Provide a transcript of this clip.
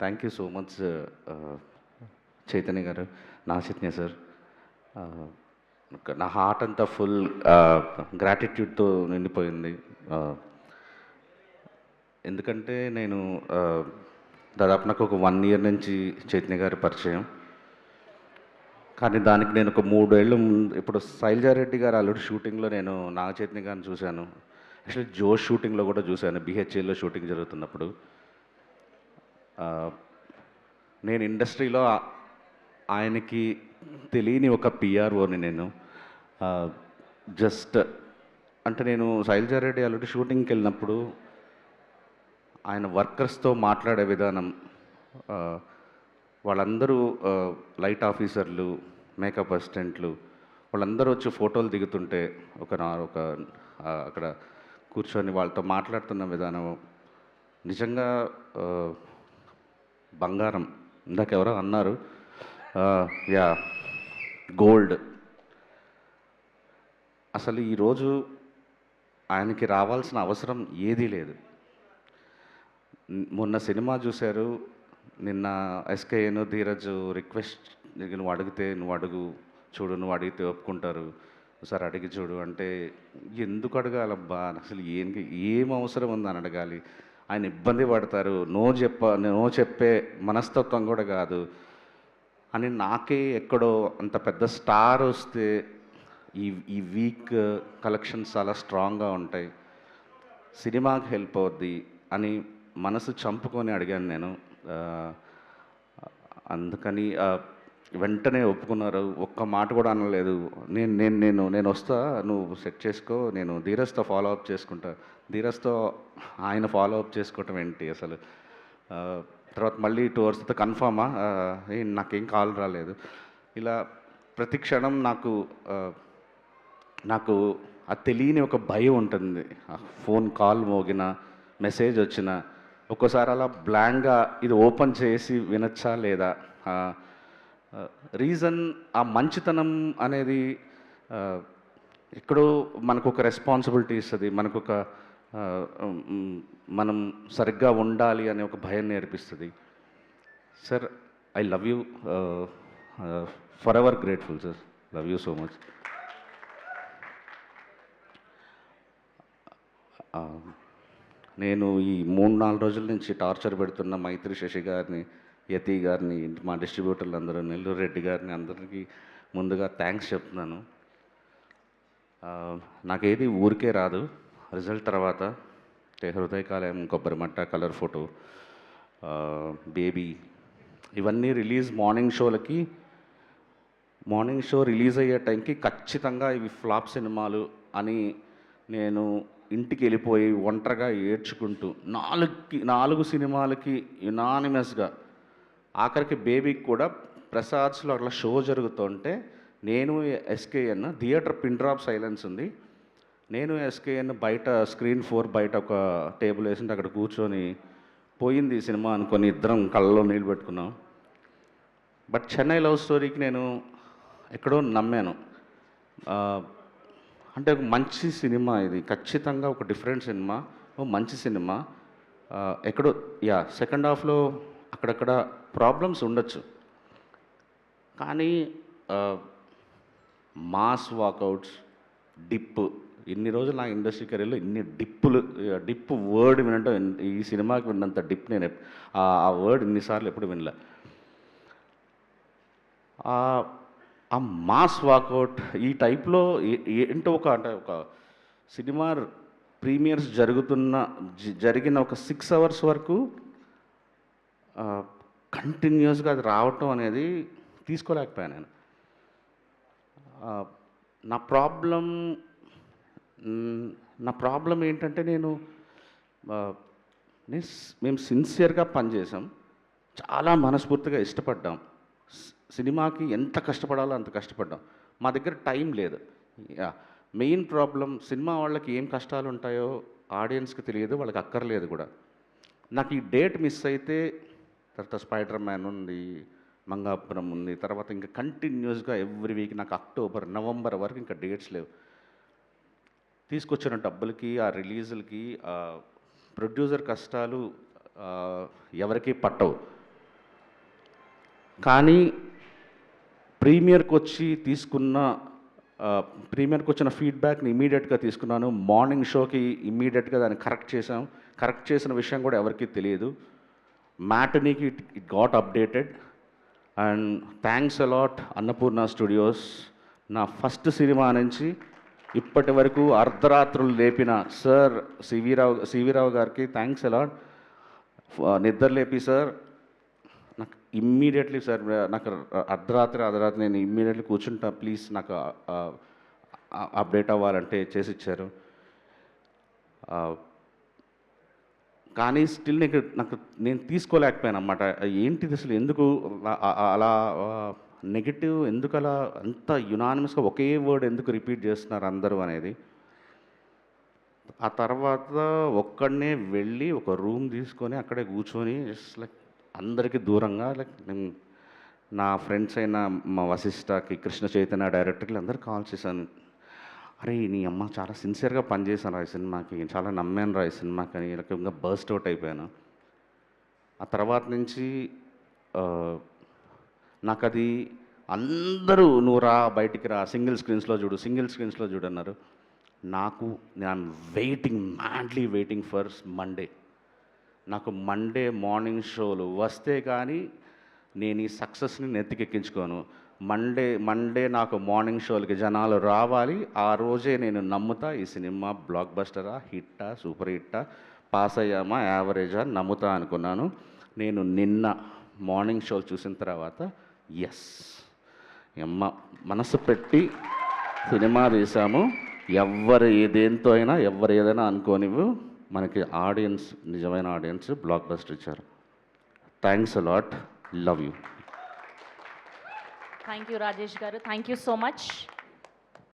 Thank you so much Chaitanya గారు, నా Chaitanya sir. నా హార్ట్ అంతా ఫుల్ గ్రాటిట్యూడ్తో నిండిపోయింది. ఎందుకంటే నేను దాదాపు నాకు ఒక 1 ఇయర్ నుంచి చైతన్య గారి పరిచయం. కానీ దానికి నేను ఒక 3 ఏళ్ళు ఇప్పుడు శైలజారెడ్డి గారు ఆల్రెడీ షూటింగ్లో నేను నాగ చైతన్య గారిని చూశాను. యాక్చువల్లీ జోష్ షూటింగ్లో కూడా చూశాను, బిహెచ్ఏలో షూటింగ్ జరుగుతున్నప్పుడు. నేను ఇండస్ట్రీలో ఆయనకి తెలియని ఒక పిఆర్ఓని నేను. జస్ట్ అంటే నేను శైలజారెడ్డి ఆల్రెడీ షూటింగ్కి వెళ్ళినప్పుడు ఆయన వర్కర్స్తో మాట్లాడే విధానం, వాళ్ళందరూ లైట్ ఆఫీసర్లు, మేకప్ అసిస్టెంట్లు వాళ్ళందరూ వచ్చి ఫోటోలు దిగుతుంటే ఒక అక్కడ కూర్చొని వాళ్ళతో మాట్లాడుతున్న విధానం నిజంగా బంగారం. ఇందాక ఎవరో అన్నారు, యా గోల్డ్. అసలు ఈరోజు ఆయనకి రావాల్సిన అవసరం ఏదీ లేదు. మొన్న సినిమా చూశారు, నిన్న ఎస్కేఎన్ ధీరజ్ రిక్వెస్ట్, నువ్వు అడిగితే నువ్వు అడుగు చూడు, నువ్వు అడిగితే ఒప్పుకుంటారు, ఒకసారి అడిగి చూడు అంటే ఎందుకు అడగాలబ్బా, అసలు ఏం అవసరం ఉందని అడగాలి. ఆయన ఇబ్బంది పడతారు, నో చెప్పే మనస్తత్వం కూడా కాదు అని. నాకే ఎక్కడో అంత పెద్ద స్టార్ వస్తే ఈ వీక్ కలెక్షన్స్ చాలా స్ట్రాంగ్గా ఉంటాయి, సినిమాకి హెల్ప్ అవుద్ది అని మనసు చంపుకొని అడిగాను నేను. అందుకని వెంటనే ఒప్పుకున్నారు, ఒక్క మాట కూడా అనలేదు. నేను వస్తా, నువ్వు సెట్ చేసుకో, నేను ధీరజ్తో ఫాలో అప్ చేసుకుంటా. ధీరజ్తో ఆయన ఫాలో అప్ చేసుకోవటం ఏంటి అసలు. తర్వాత మళ్ళీ 2 hours తర్వాత కన్ఫామా, నాకేం కాల్ రాలేదు. ఇలా ప్రతి క్షణం నాకు అది తెలియని ఒక భయం ఉంటుంది. ఫోన్ కాల్ మోగిన, మెసేజ్ వచ్చిన ఒక్కోసారి అలా బ్లాంక్గా ఇది ఓపెన్ చేసి వినొచ్చా లేదా. రీజన్ ఆ మంచితనం అనేది ఎక్కడో మనకు ఒక రెస్పాన్సిబిలిటీ ఇస్తుంది, మనకు ఒక మనం సరిగ్గా ఉండాలి అనే ఒక భయం నేర్పిస్తుంది. Sir, I love you, for ever grateful sir, love you so much. నేను ఈ 3-4 రోజుల నుంచి టార్చర్ పెడుతున్న మైత్రి శశి గారిని, యతి గారిని, మా డిస్ట్రిబ్యూటర్లు అందరూ, నెల్లూరు రెడ్డి గారిని, అందరికీ ముందుగా థ్యాంక్స్ చెప్తున్నాను. నాకేది ఊరికే రాదు. రిజల్ట్ తర్వాత హృదయకాలయం, కొబ్బరిమట్ట, కలర్ ఫోటో, బేబీ, ఇవన్నీ రిలీజ్ మార్నింగ్ షో రిలీజ్ అయ్యే టైంకి ఖచ్చితంగా ఇవి ఫ్లాప్ సినిమాలు అని నేను ఇంటికి వెళ్ళిపోయి ఒంటరిగా ఏడ్చుకుంటూ 4 సినిమాలకి యునానిమస్గా, ఆఖరికి బేబీకి కూడా ప్రసాద్స్లో అట్లా షో జరుగుతుంటే నేను SKN theatre pin drop silence ఉంది, నేను ఎస్కేఎన్ బయట స్క్రీన్ 4 బయట ఒక టేబుల్ వేసింటే అక్కడ కూర్చొని పోయింది సినిమా అనుకొని ఇద్దరం కళ్ళలో నీళ్ళు పెట్టుకున్నాం. బట్ చెన్నై లవ్ స్టోరీకి నేను ఎక్కడో నమ్మాను. అంటే ఒక మంచి సినిమా, ఇది ఖచ్చితంగా ఒక డిఫరెంట్ సినిమా, మంచి సినిమా. ఎక్కడో సెకండ్ హాఫ్లో అక్కడక్కడ ప్రాబ్లమ్స్ ఉండొచ్చు, కానీ మాస్ వాకౌట్స్, డిప్, ఇన్ని రోజులు నా ఇండస్ట్రీ కెరీర్లో ఇన్ని డిప్ వర్డ్ వినటం, ఈ సినిమాకి విన్నంత డిప్ నేను ఆ వర్డ్ ఇన్నిసార్లు ఎప్పుడు వినలే. ఆ మాస్ వాకౌట్ ఈ టైప్లో ఏంటో అంటే ఒక సినిమా ప్రీమియర్స్ జరిగిన ఒక 6 hours వరకు కంటిన్యూస్గా అది రావటం అనేది తీసుకోలేకపోయాను నేను. నా ప్రాబ్లం ఏంటంటే మేము సిన్సియర్గా పనిచేసాం, చాలా మనస్ఫూర్తిగా ఇష్టపడ్డాం, సినిమాకి ఎంత కష్టపడాలో అంత కష్టపడ్డాం. మా దగ్గర టైం లేదు. మెయిన్ ప్రాబ్లం, సినిమా వాళ్ళకి ఏం కష్టాలు ఉంటాయో ఆడియన్స్కి తెలియదు, వాళ్ళకి అక్కర్లేదు కూడా. నాకు ఈ డేట్ మిస్ అయితే తర్వాత స్పైడర్ మ్యాన్ ఉంది, మంగాపురం ఉంది, తర్వాత ఇంకా కంటిన్యూస్గా ఎవ్రీ వీక్ నాకు అక్టోబర్ నవంబర్ వరకు ఇంకా డేట్స్ లేవు. తీసుకొచ్చిన డబ్బులకి ఆ రిలీజులకి ప్రొడ్యూసర్ కష్టాలు ఎవరికీ పట్టవు. కానీ ప్రీమియర్కి వచ్చిన ఫీడ్బ్యాక్ని ఇమీడియట్గా తీసుకున్నాను. మార్నింగ్ షోకి ఇమీడియట్గా దాన్ని కరెక్ట్ చేసిన విషయం కూడా ఎవరికీ తెలియదు. మ్యాటనీకి it got updated. And thanks a lot Annapurna studios. నా ఫస్ట్ సినిమా నుంచి ఇప్పటి వరకు అర్ధరాత్రులు లేపిన సార్ సివి రావు గారికి థ్యాంక్స్ అలాట్. నిద్ర లేపి సార్ నాకు ఇమ్మీడియట్లీ సార్ నాకు అర్ధరాత్రి నేను ఇమ్మీడియట్లీ కూర్చుంటా, ప్లీజ్ నాకు అప్డేట్ అవ్వాలంటే చేసి ఇచ్చారు. కానీ స్టిల్ నేను తీసుకోలేకపోయాను అన్నమాట. ఏంటిది అసలు, ఎందుకు అలా నెగిటివ్, ఎందుకు అలా అంత యునానిమస్గా ఒకే వర్డ్ ఎందుకు రిపీట్ చేస్తున్నారు అందరూ అనేది. ఆ తర్వాత ఒక్కడనే వెళ్ళి ఒక రూమ్ తీసుకొని అక్కడే కూర్చొని జస్ట్ లైక్ అందరికీ దూరంగా నేను నా ఫ్రెండ్స్ అయిన మా వశిష్ఠకి, కృష్ణ చైతన్య డైరెక్టర్లు అందరూ కాల్ చేశాను. అరే నీ అమ్మ చాలా సిన్సియర్గా పనిచేశాను రా ఈ సినిమాకి, చాలా నమ్మాను రా ఈ సినిమాకి అని రకంగా బర్స్ట్ అవుట్ అయిపోయాను. ఆ తర్వాత నుంచి నాకు అది అందరూ నువ్వు రా బయటికి రా, సింగిల్ స్క్రీన్స్లో చూడు అన్నారు. నేను మ్యాడ్లీ వెయిటింగ్ ఫర్ మండే. నాకు మండే మార్నింగ్ షోలు వస్తే కానీ నేను ఈ సక్సెస్ని నెత్తికెక్కించుకోను. మండే నాకు మార్నింగ్ షోలకి జనాలు రావాలి. ఆ రోజే నేను నమ్ముతా ఈ సినిమా బ్లాక్ బస్టరా, హిట్టా, సూపర్ హిట్టా, పాస్ అయ్యామా, యావరేజా నమ్ముతా అనుకున్నాను. నేను నిన్న మార్నింగ్ షోలు చూసిన తర్వాత ఎస్ అమ్మ మనసు పెట్టి సినిమా తీసాము. ఎవరు ఏదైనా అనుకోనివ్వు, మనకి ఆడియన్స్, నిజమైన ఆడియన్స్ బ్లాక్ బస్టర్ ఇచ్చారు. Thanks a lot, love you. Thank you Rajesh గారు, థ్యాంక్ యూ సో మచ్.